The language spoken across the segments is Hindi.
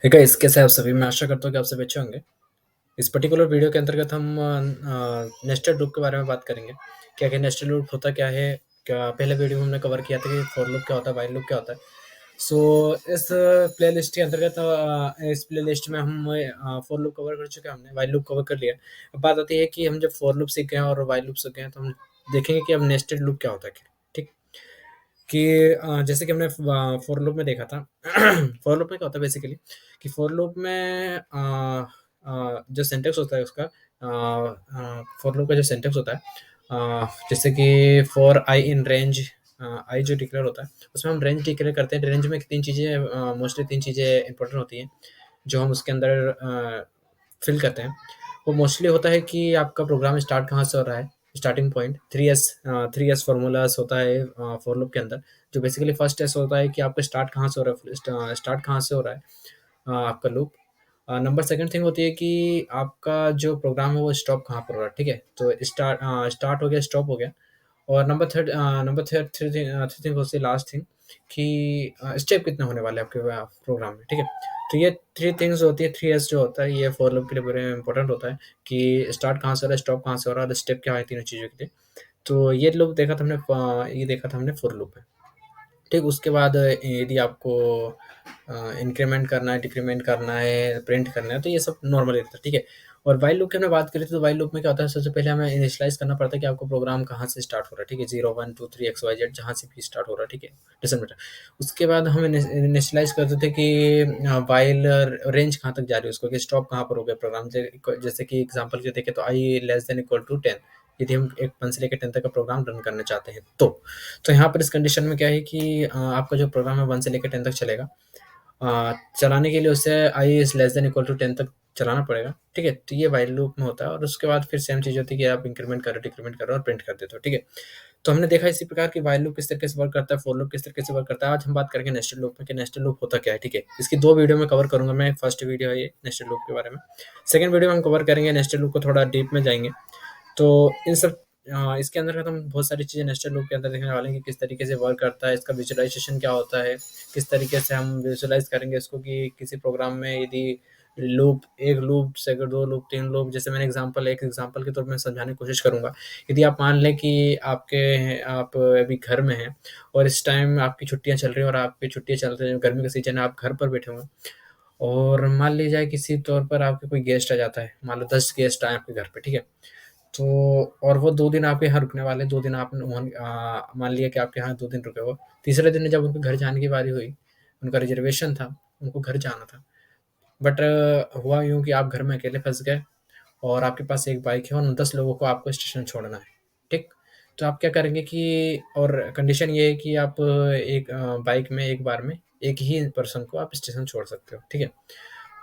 हे गाइस, कैसे हैं आप सभी? मैं आशा करता हूँ कि आप सभी अच्छे होंगे। इस पर्टिकुलर वीडियो के अंतर्गत हम नेस्टेड लूप के बारे में बात करेंगे कि आखिर नेस्टेड लूप होता क्या है। क्या पहले वीडियो में हमने कवर किया था कि फॉर लूप क्या होता है, व्हाइल लूप क्या होता है। सो इस प्लेलिस्ट के अंतर्गत इस प्लेलिस्ट में हम फॉर लूप कवर कर चुके हैं, हमने व्हाइल लूप कवर कर लिया। अब बात आती है कि हम जब फॉर लूप सीख गए हैं और व्हाइल लूप सीख गए हैं तो हम देखेंगे कि अब नेस्टेड लूप क्या होता है। ठीक, कि जैसे कि हमने फॉर लूप में देखा था। फॉर लूप में क्या होता है बेसिकली, कि फॉर लूप में जो सिंटेक्स होता है उसका, फॉर लूप का जो सिंटेक्स होता है, जैसे कि फॉर आई इन रेंज, आई जो डिक्लेयर होता है उसमें हम रेंज डिक्लेयर करते हैं। रेंज में तीन चीज़ें, मोस्टली तीन चीज़ें इंपॉर्टेंट होती हैं जो हम उसके अंदर फिल करते हैं। वो मोस्टली होता है कि आपका प्रोग्राम स्टार्ट कहाँ से हो रहा है, starting point. Three S formulas होता है फॉर लूप के अंदर। जो बेसिकली फर्स्ट एस होता है कि आपका स्टार्ट कहाँ से हो रहा है, स्टार्ट कहाँ से हो रहा है आपका लूप। नंबर सेकंड थिंग होती है कि आपका जो प्रोग्राम है वो स्टॉप कहाँ पर हो रहा है। ठीक है, तो स्टार्ट हो गया, स्टॉप हो गया। और नंबर थर्ड थ्री थिंग होती है, लास्ट थिंग, कि स्टेप कितने होने वाले हैं आपके प्रोग्राम में। ठीक है, तो ये थ्री थिंग्स होती है। थ्री एस जो होता है ये फॉर लूप के लिए बड़े इंपॉर्टेंट होता है कि स्टार्ट कहाँ से हो रहा है, स्टॉप कहाँ से हो रहा है और स्टेप क्या है तीनों चीज़ों के लिए। तो ये लूप देखा था हमने, ये देखा था हमने फॉर लूप में। ठीक, उसके बाद यदि आपको इंक्रीमेंट करना है, डिक्रीमेंट करना है, प्रिंट करना है, तो ये सब नॉर्मल रहता है। ठीक है, और व्हाइल लूप की हमने बात करी थी, तो व्हाइल लूप में क्या होता है, सबसे पहले हमें इनिशियलाइज़ करना पड़ता है कि आपको प्रोग्राम कहाँ से स्टार्ट हो रहा है। ठीक है, 0, 1, 2, 3 एक्स वाई जेड जहाँ से भी स्टार्ट हो रहा है। ठीक है, डज़न्ट मैटर। उसके बाद हम इनिशियलाइज़ करते थे कि व्हाइल रेंज कहाँ तक जा रही है उसको, कि स्टॉप कहाँ पर हो गया प्रोग्राम। जैसे कि एग्जाम्पल के देखें तो आई लेस देन इक्वल टू 10, यदि हम एक 1 से लेकर 10 तक का प्रोग्राम रन करना चाहते हैं तो यहाँ पर इस कंडीशन में क्या है कि आपका जो प्रोग्राम है 1 से लेकर 10 तक चलेगा। चलाने के लिए उसे i is less than equal to 10 तक चलाना पड़ेगा। ठीक है, तो ये व्हाइल लूप में होता है। और उसके बाद फिर सेम चीज़ होती है कि आप इंक्रीमेंट करो, डिक्रीमेंट करो और प्रिंट कर देते हो। ठीक है, तो हमने देखा इसी प्रकार की व्हाइल लूप किस तरीके से वर्क करता है, फॉर लूप किस तरीके से वर्क करता है। आज हम बात करेंगे नेस्टेड लूप में कि नेस्टेड लूप होता क्या है। ठीक है, इसकी 2 वीडियो में कवर करूँगा मैं। फर्स्ट वीडियो है ये नेस्टेड लूप के बारे में। सेकंड वीडियो में हम कवर करेंगे नेस्टेड लूप को, थोड़ा डीप में जाएँगे। तो इन सब इसके अंदर हम बहुत सारी चीज़ें नेस्टेड लूप के अंदर देखने वाले हैं कि किस तरीके से वर्क करता है, इसका विजुअलाइजेशन क्या होता है, किस तरीके से हम विजुअलाइज करेंगे इसको कि किसी प्रोग्राम में यदि लूप, एक लूप से अगर 2 लूप, 3 लूप, जैसे मैंने एक एग्जांपल के तौर पे समझाने की कोशिश करूँगा। यदि आप मान लें कि आप अभी घर में हैं और इस टाइम आपकी छुट्टियाँ चल रही हैं और आपकी छुट्टियाँ चल रही हैं, गर्मी का सीज़न है, आप घर पर बैठे हुए हैं और मान लीजिए जाए किसी तौर पर आपके कोई गेस्ट आ जाता है, मान लो 10 गेस्ट आए आपके घर पे। ठीक है, तो और वो 2 दिन आपके यहाँ रुकने वाले, 2 दिन आपने मान लिया कि आपके यहाँ 2 दिन रुके वो। तीसरे दिन जब उनके घर जाने की बारी हुई, उनका रिज़र्वेशन था, उनको घर जाना था। बट हुआ यूँ कि आप घर में अकेले फँस गए और आपके पास एक बाइक है और उन 10 लोगों को आपको स्टेशन छोड़ना है। ठीक? तो आप क्या करेंगे कि, और कंडीशन ये है कि आप एक बाइक में एक बार में एक ही पर्सन को आप स्टेशन छोड़ सकते हो। ठीक है?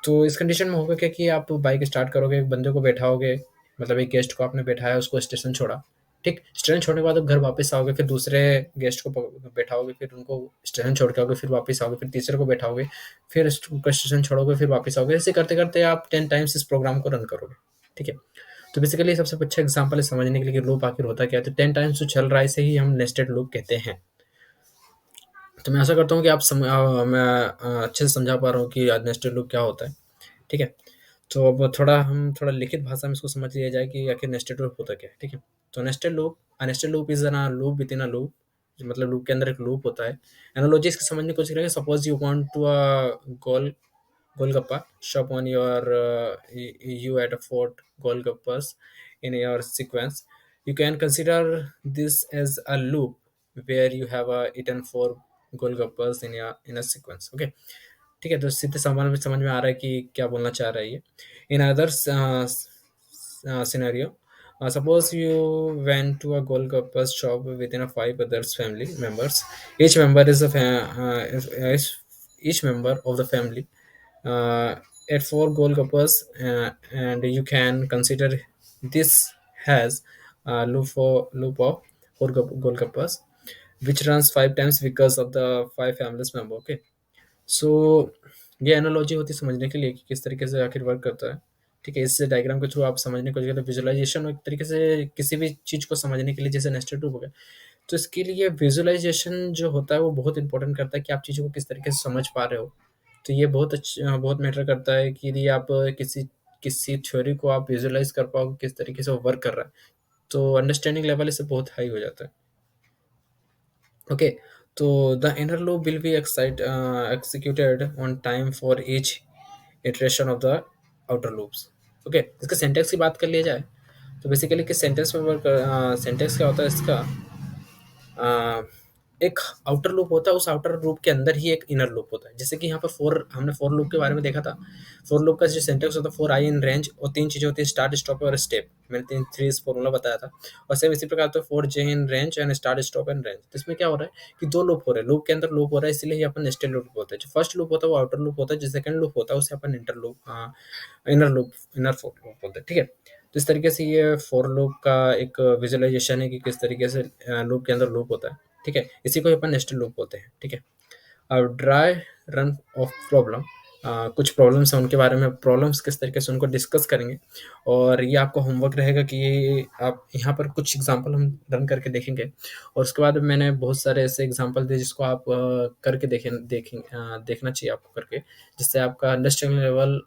तो इस कंडीशन में होगा क्या कि आप बाइक स्टार्ट करोगे, एक बंदे को बैठाओगे, मतलब एक गेस्ट को आपने बैठाया, उसको स्टेशन छोड़ा। ठीक? स्टेशन छोड़ने के बाद आप घर वापस आओगे, फिर दूसरे गेस्ट को बैठाओगे, फिर उनको स्टेशन छोड़ के आओगे, फिर वापस आओगे, फिर तीसरे को बैठाओगे, फिर उसको स्टेशन छोड़ोगे, फिर वापस आओगे। ऐसे करते-करते आप 10 टाइम्स इस प्रोग्राम को रन करोगे। ठीक है? तो बेसिकली सबसे अच्छा एग्जांपल है समझने के लिए कि लूप आखिर होता क्या है। तो 10 टाइम्स जो चल रहा है इसे ही हम नेस्टेड लूप कहते हैं। तो मैं आशा करता हूँ कि मैं अच्छे से समझा पा रहा हूँ कि नेस्टेड लूप क्या होता है। ठीक है? तो अब थोड़ा लिखित भाषा में इसको समझ लिया जाए कि आखिर नेस्टेड लूप होता क्या है। ठीक है? तो nested loop is an loop with in a loop. मतलब लूप के अंदर एक लूप होता है। एनालॉजी इसको समझने की कोशिश करेंगे। Suppose you want to Golgappa shop on your you at a fort Golgappas in your sequence. You can consider this as a loop where you have eaten 4 Golgappas in a sequence. Okay, ठीक है, तो सीधे समझ में आ रहा है कि क्या बोलना चाह रहा है ये। In other scenario, suppose you went to a Golgappa's shop within a 5 others family members. Each member is each member of the family uh, at 4 Golgappas, and you can consider this has a loop of 4 Golgappas, which runs 5 times because of the 5 families member. Okay, सो ये एनालॉजी होती है समझने के लिए कि किस तरीके से आखिर वर्क करता है। ठीक है? इस डायग्राम के थ्रू आप समझने की कोशिश करें, तो विजुअलाइज़ेशन एक तरीके से किसी भी चीज़ को समझने के लिए, जैसे नेस्टेड लूप हो गया, तो इसके लिए विजुअलाइज़ेशन जो होता है वो बहुत इम्पोर्टेंट करता है कि आप चीज़ों को किस तरीके से समझ पा रहे हो। तो ये बहुत मैटर करता है कि यदि आप किसी किसी थ्योरी को आप विजुअलाइज़ कर पाओगे किस तरीके से वो वर्क कर रहा है, तो अंडरस्टैंडिंग लेवल इससे बहुत हाई हो जाता है। ओके, तो the inner loop will be executed on time for each iteration of the outer loops। Okay, इसके सिंटैक्स की बात कर लिया जाए, तो बेसिकली किस सिंटैक्स में वर्क, सिंटैक्स क्या होता है इसका, अ, एक आउटर लूप होता है, उस आउटर लूप के अंदर ही एक इनर लूप होता है। जैसे कि यहाँ पर हमने फॉर लूप के बारे में देखा था। फॉर लूप का जो सिंटैक्स होता है, फॉर आई इन रेंज, और तीन चीजें होती है, स्टार्ट, स्टॉप और स्टेप। मैंने तीन थ्री फॉर्मूला बताया था। और सेम इसी प्रकार तो for j in range and start, stop and range. तो इसमें क्या हो रहा है कि दो लूप हो रहे हैं, लूप के अंदर लूप हो रहा है, इसलिए ही अपन नेस्टेड लूप बोलते हैं। जो फर्स्ट लूप होता है वो आउटर लूप होता है, जो सेकंड लूप होता है उसे अपन inter loop, inner loop, inner for loop बोलते हैं। ठीक है, तो इस तरीके से ये फॉर लूप का एक विजुअलाइजेशन है कि किस तरीके से लूप के अंदर लूप होता है। ठीक है, इसी को अपन नेस्टेड लूप बोलते हैं। ठीक है, अब ड्राई रन ऑफ प्रॉब्लम, कुछ प्रॉब्लम्स हैं, उनके बारे में प्रॉब्लम्स किस तरीके से उनको डिस्कस करेंगे। और ये आपका होमवर्क रहेगा कि आप यहाँ पर कुछ एग्जांपल हम रन करके देखेंगे, और उसके बाद मैंने बहुत सारे ऐसे एग्जांपल दिए जिसको आप करके देखना चाहिए आपको करके, जिससे आपका अंडरस्टैंडिंग लेवल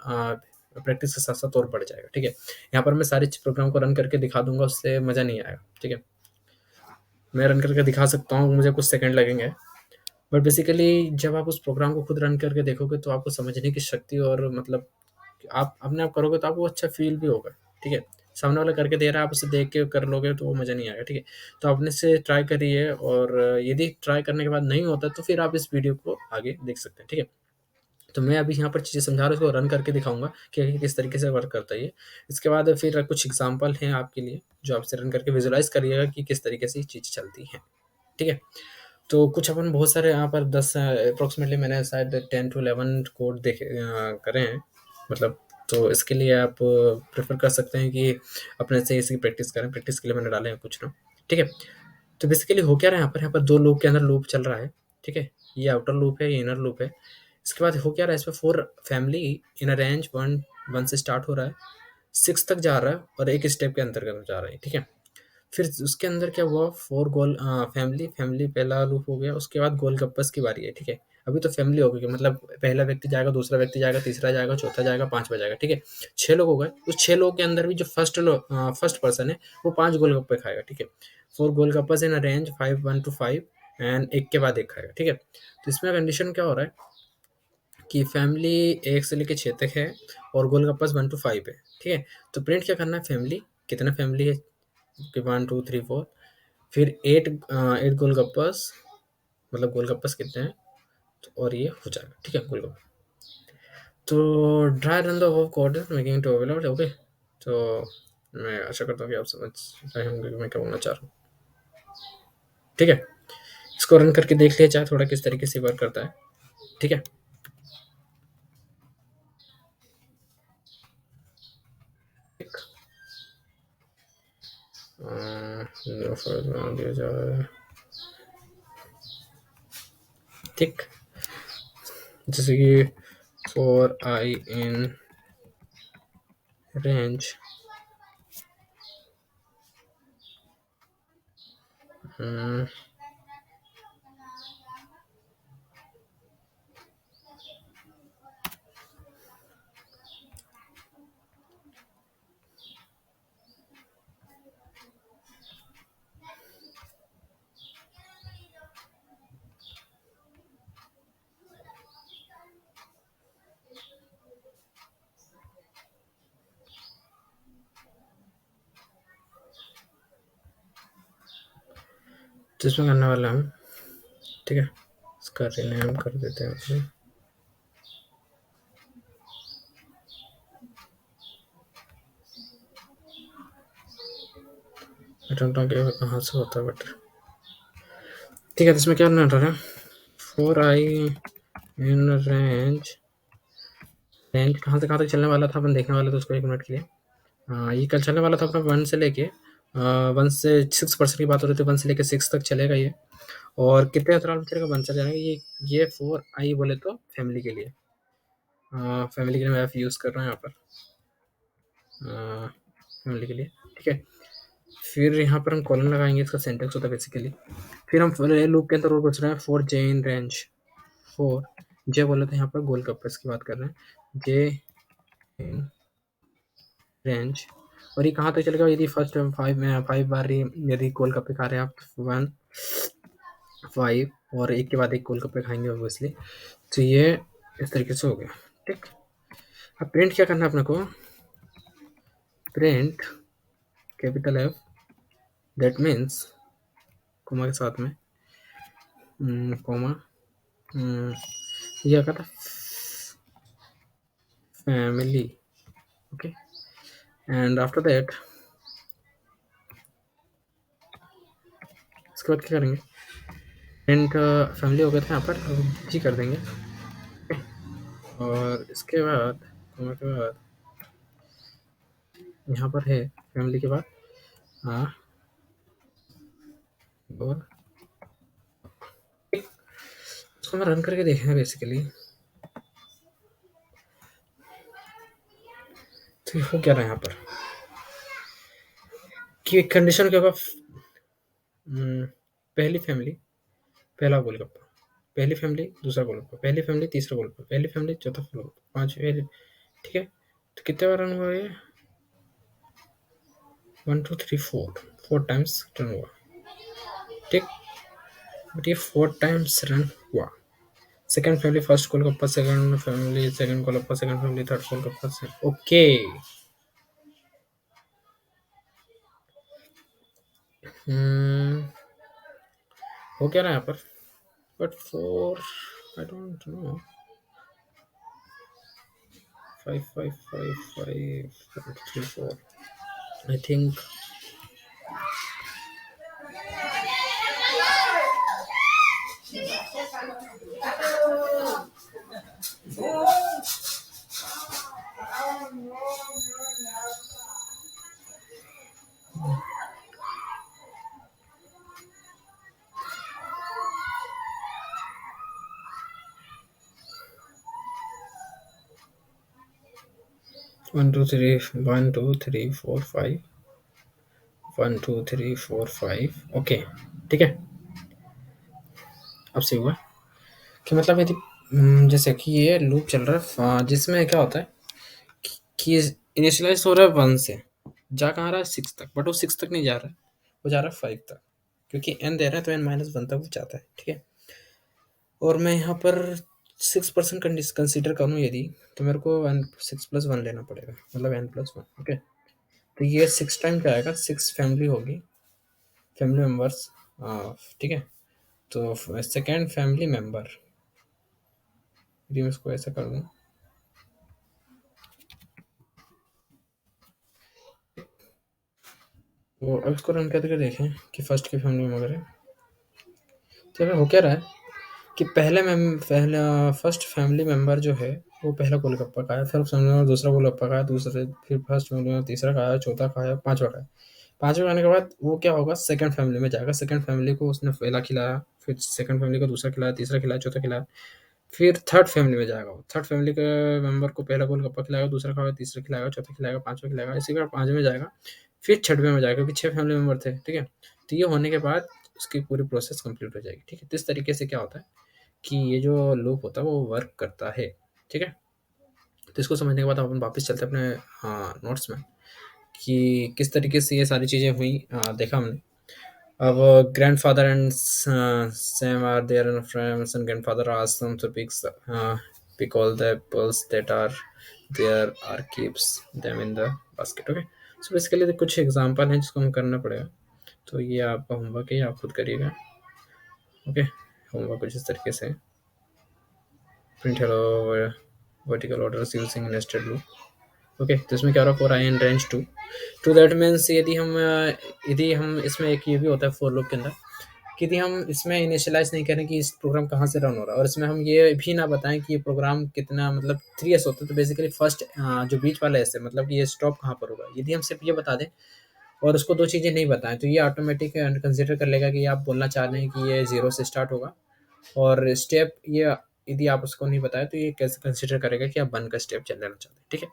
प्रैक्टिस के साथ साथ और बढ़ जाएगा। ठीक है, यहाँ पर मैं सारे प्रोग्राम को रन करके दिखा दूंगा, उससे मज़ा नहीं आएगा। ठीक है, मैं रन करके दिखा सकता हूँ, मुझे कुछ सेकंड लगेंगे, बट बेसिकली जब आप उस प्रोग्राम को खुद रन करके देखोगे तो आपको समझने की शक्ति, और मतलब आप अपने आप करोगे तो आपको अच्छा फील भी होगा। ठीक है, सामने वाला करके दे रहा है, आप उसे देख के कर लोगे तो वो मज़ा नहीं आएगा। ठीक है, तो अपने से ट्राई करिए, और यदि ट्राई करने के बाद नहीं होता तो फिर आप इस वीडियो को आगे देख सकते हैं। ठीक है, तो मैं अभी यहाँ पर चीज़ें समझा रहा हूँ, उसको रन करके दिखाऊंगा कि किस तरीके से वर्क करता है ये। इसके बाद फिर कुछ एग्जाम्पल हैं आपके लिए, जो आपसे रन करके विजुलाइज करिएगा कि किस तरीके से ये चीज़ चलती है। ठीक है, तो कुछ अपन बहुत सारे यहाँ पर 10 अप्रोक्सीमेटली मैंने शायद 10 टू 11 कोड देखे करे हैं, मतलब। तो इसके लिए आप प्रेफर कर सकते हैं कि अपने से इसकी प्रैक्टिस करें, प्रैक्टिस के लिए मैंने डाले हैं कुछ ना। ठीक है, तो बेसिकली हो क्या रहा है यहाँ पर दो लूप के अंदर लूप चल रहा है। ठीक है, ये आउटर लूप है, ये इनर लूप है। इसके बाद हो क्या रहा है, इसमें four family in a range one, one से स्टार्ट हो रहा है, सिक्स तक जा रहा है, और एक स्टेप के अंतर्गत जा रहा है। ठीक है, फिर उसके अंदर क्या हुआ, फोर गोल फैमिली, फैमिली पहला लूप हो गया, उसके बाद गोलगप्पस की बारी है। ठीक है, अभी तो फैमिली हो गई, मतलब पहला व्यक्ति जाएगा, दूसरा व्यक्ति जाएगा, तीसरा जाएगा, चौथा जाएगा, पांचवा जाएगा। ठीक है, 6 लोग हो गए। उस 6 लोगों के अंदर भी जो फर्स्ट पर्सन है वो 5 गोलगप्पे खाएगा। ठीक है, four golgappas in range 5 1 to 5, and एक के बाद एक खाएगा। ठीक है, तो इसमें कंडीशन क्या हो रहा है कि फैमिली 1 से लेकर 6 तक है, और गोलगप्पस 1 to 5 है। ठीक है, तो प्रिंट क्या करना है, फैमिली कितना फैमिली है कि 1 2 3 4, फिर 8 गोलगप्पस, मतलब गोलगप्पस कितने हैं, तो और ये हो जाएगा। ठीक है, गोलगप्पा। तो dry run the hope code making to available. Okay, तो मैं आशा करता हूँ कि आप समझ रहे होंगे कि मैं क्या बोलना चाह रहा हूँ। ठीक है, इसको रन करके देख लिया जाए थोड़ा किस तरीके से वर्क करता है। ठीक है, दिया जाए। ठीक, जैसे कि फॉर आई इन रेंज, जिसमें करने वाला हम। ठीक है, इसका रीनेम कर देते हैं उसे। आई डोंट नो कि कहाँ से होता है, बट ठीक है, तो इसमें क्या करना है, four I in range, range कहाँ से कहाँ तक चलने वाला था अपन देखने वाले थे उसको, 1 मिनट के लिए। हाँ, ये कल चलने वाला था अपना 1 से लेके 1 से 6% की बात हो रही थी, 1 से लेके 6 तक चलेगा ये। और कितने अंतराल में चलेगा, 1 से जाएगा ये 4 आई बोले तो फैमिली के लिए, फैमिली के लिए मैं यूज़ कर रहा हूँ यहाँ पर। फैमिली के लिए, ठीक है। फिर यहाँ पर हम कॉलन लगाएंगे, इसका सिंटेक्स होता है बेसिकली। फिर हम लूप के अंदर और पूछ रहे हैं for j in range, for j बोले तो यहाँ पर गोलगप्पे की बात कर रहे हैं, जे इन रेंज। और ये कहाँ तक चलेगा, यदि फर्स्ट 5 बार यदि गोलगप्पे खा रहे हैं आप 1 5 और एक के बाद एक गोलगप्पे खाएंगे ऑब्वियसली, तो ये इस तरीके से हो गया, ठीक। अब प्रिंट क्या करना है अपने को, print capital F, that means comma के साथ में कोमा, ये क्या था, family, okay. And after that इसके बाद क्या करेंगे, प्रिंट फैमिली हो गया था यहाँ पर, अब जी कर देंगे, okay? और इसके बाद कोमा के बाद यहाँ पर है फैमिली के बाद हाँ, और इसको मैं रन करके देखेंगे बेसिकली, तो हो क्या रहा है यहाँ पर कि कंडीशन के बाद पहली फैमिली पहला गोलगप्पा, पहली फैमिली दूसरा गोलगप्पा, पहली फैमिली तीसरा गोलगप्पा, पहली फैमिली चौथा गोलगप्पा, 5 पहली, ठीक है। तो कितने बार रन हुआ ये, 1 2 3 4 टाइम्स रन हुआ, ठीक। बट ये 4 टाइम्स रन हुआ, second family first golgappa, second family second golgappa, second family third golgappa से, ओके। हो क्या रहा है यहाँ पर, but 4 I don't know, 5 5 5 5 3 4 I think 1 2 3 1 2 3 4 5 1 2 3 4 5, okay, ठीक है। अब से हुआ कि मतलब यदि जैसे कि ये लूप चल रहा है जिसमें क्या होता है कि इनिशियलाइज हो रहा है 1 से, जा कहाँ रहा है 6 तक, बट वो 6 तक नहीं जा रहा है, वो जा रहा है 5 तक, क्योंकि n दे रहा है तो n-1 तक वो जाता है, ठीक है। और मैं यहाँ पर 6% कंसिडर करूँ यदि, तो मेरे को 6+1 लेना पड़ेगा, मतलब n+1, ओके। तो ये 6 टाइम क्या आएगा, 6 फैमिली होगी, फैमिली मेम्बर्स, ठीक है। तो सेकेंड फैमिली मेम्बर, यदि मैं इसको ऐसा कर दूँ, तो अब इसको रन करके देखें कि फर्स्ट की फैमिली मेम्बर है, तो अगर हो क्या रहा है कि पहला फर्स्ट फैमिली मेम्बर जो है वो पहला गोलगप्पा खाया, फिर फैमिली मेम्बर दूसरा गोलगप्पा खाया, दूसरे फिर फर्स्ट फैमिली मेम्बर तीसरा खाया, चौथा खाया, पांचवा खाया, पांचवा खाने के बाद वो क्या होगा, सेकंड फैमिली में जाएगा, सेकंड फैमिली को उसने पहला खिलाया, फिर सेकंड फैमिली को दूसरा खिलाया, तीसरा खिलाया, चौथा खिलाया, फिर थर्ड फैमिली में जाएगा, वो थर्ड फैमिली के मेंबर को पहला गोलगप्पा खिलाएगा, दूसरा खाएगा, तीसरा खिलाएगा, चौथा खिलाएगा, पांचवा खिलाएगा, इसी का पांचवें में जाएगा, फिर छठवें में जाएगा, क्योंकि 6 फैमिली मेंबर थे, ठीक है। तो ये होने के बाद उसकी पूरी प्रोसेस कंप्लीट हो जाएगी, ठीक है। तो इस तरीके से क्या होता है कि ये जो लूप होता है वो वर्क करता है, ठीक है। तो इसको समझने के बाद अपन वापस चलते हैं अपने नोट्स में कि किस तरीके से ये सारी चीज़ें हुई, देखा हमने। अब grandfather and Sam are there in friends, and grandfather asks them to pick all the apples that are there or keeps them in the basket. Okay, so basically कुछ एग्जांपल हैं जिसको हम करना पड़ेगा, तो ये आपका होमवर्क है, आप खुद करिएगा, ओके। होमवर्क कुछ इस तरीके से, print hello vertical orders using nested loop, okay. तो इसमें क्या हो रहा है, for I in range 2 that means यदि हम इसमें एक ये भी होता है फॉर लूप के अंदर कि यदि हम इसमें इनिशियलाइज नहीं करें कि इस प्रोग्राम कहाँ से रन हो रहा है, और इसमें हम ये भी ना बताएं कि ये प्रोग्राम कितना, मतलब 3s होता है, तो बेसिकली फर्स्ट जो बीच वाला एस है, मतलब कि ये स्टॉप कहाँ पर होगा, यदि हम सिर्फ ये बता दें और उसको 2 चीज़ें नहीं बताएं, तो ये ऑटोमेटिक कंसिडर कर लेगा कि आप बोलना चाह रहे हैं कि ये 0 से स्टार्ट होगा, और स्टेप ये यदि आप उसको नहीं बताएं तो ये कैसे कंसिडर करेगा कि आप 1 का स्टेप चलना चाहते हैं, ठीक है।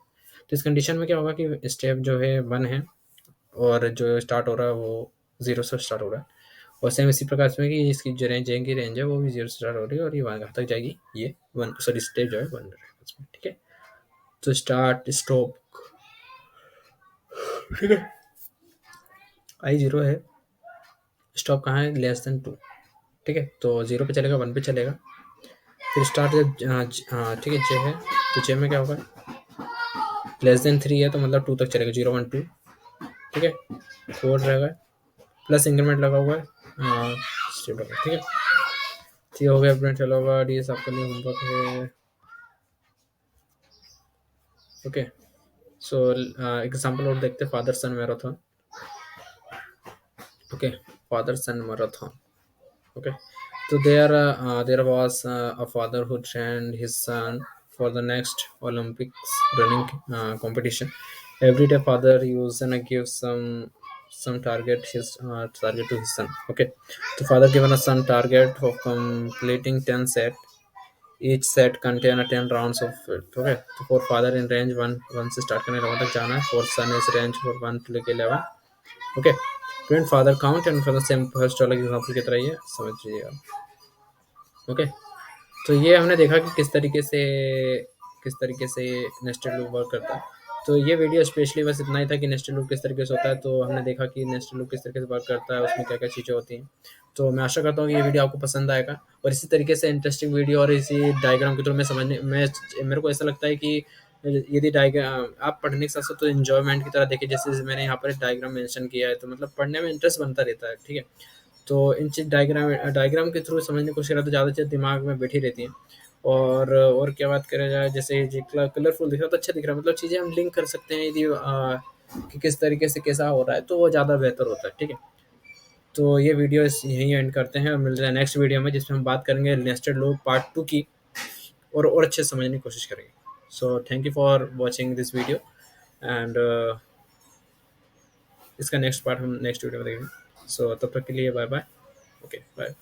तो इस कंडीशन में क्या होगा कि स्टेप जो है 1 है और जो स्टार्ट हो रहा है वो 0 से स्टार्ट हो रहा है, और सेम इसी प्रकार से कि इसकी जो रेंज है वो भी 0 से स्टार्ट हो रही है और ये 1 कहाँ तक जाएगी, ये 1 सॉरी स्टेप जो है 1 रहेगा इसमें, ठीक है। तो स्टार्ट स्टॉप, ठीक है, आई 0 है, स्टॉप कहाँ है, <2, ठीक है। तो 0 पे चलेगा, 1 पे चलेगा, फिर स्टार्ट जब ठीक है जे है, तो जे में क्या होगा, <<3 है तो मतलब 2 तक चलेगा, 0 1 2, ठीक है। 4 रहेगा, प्लस इंक्रीमेंट लगा हुआ है, स्टेप लगा, ठीक है। तो ये हो गया अपना, चलो होगा ये आपका लिए होमवर्क है, ओके। सो एग्जाम्पल और देखते, father son marathon, okay, father son marathon, okay. So there was a father who trained his son for the next Olympics running competition. Every day father used and gives some target to his son, okay. The father given a son target of completing 10 set. Each set contain a 10 rounds of it, okay. So for father in range 1 से start करने 11 तक जाना है, for son is range for 1 to लेके 11, okay. Print father count and for the same first वाला एग्जांपल की तरह ये समझ लीजिएगा, ओके। तो ये हमने देखा कि किस तरीके से नेस्टेड लूप वर्क करता है। तो ये वीडियो स्पेशली बस इतना ही था कि नेस्टेड लूप किस तरीके से होता है, तो हमने देखा कि नेस्टेड लूप किस तरीके से वर्क करता है, उसमें क्या क्या चीज़ें होती हैं। तो मैं आशा करता हूँ कि ये वीडियो आपको पसंद आएगा, और इसी तरीके से इंटरेस्टिंग वीडियो और इसी डायग्राम के थ्रू में समझने में मेरे को ऐसा लगता है कि यदि डायग्राम आप पढ़ने के साथ साथ तो इन्जॉयमेंट की तरह देखिए, जैसे मैंने यहाँ पर डायग्राम मेंशन किया है, तो मतलब पढ़ने में इंटरेस्ट बनता रहता है, ठीक है। तो इन चीज़ डायग्राम के थ्रू समझने की कोशिश करा तो ज़्यादा चीज़ दिमाग में बैठी रहती हैं। और क्या बात करें जाए, जैसे जी कलरफुल दिख रहा है तो अच्छा दिख रहा है, मतलब चीज़ें हम लिंक कर सकते हैं यदि कि किस तरीके से कैसा हो रहा है, तो वो ज़्यादा बेहतर होता है, ठीक है। तो ये वीडियो यहीं एंड करते हैं और मिलते हैं नेक्स्ट वीडियो में, जिसमें हम बात करेंगे नेस्टेड लूप पार्ट 2 की, और अच्छे से समझने की कोशिश करेंगे। So thank you for watching this video, and इसका नेक्स्ट पार्ट हम नेक्स्ट वीडियो में देखेंगे। सो तब तक के लिए बाय बाय, ओके बाय।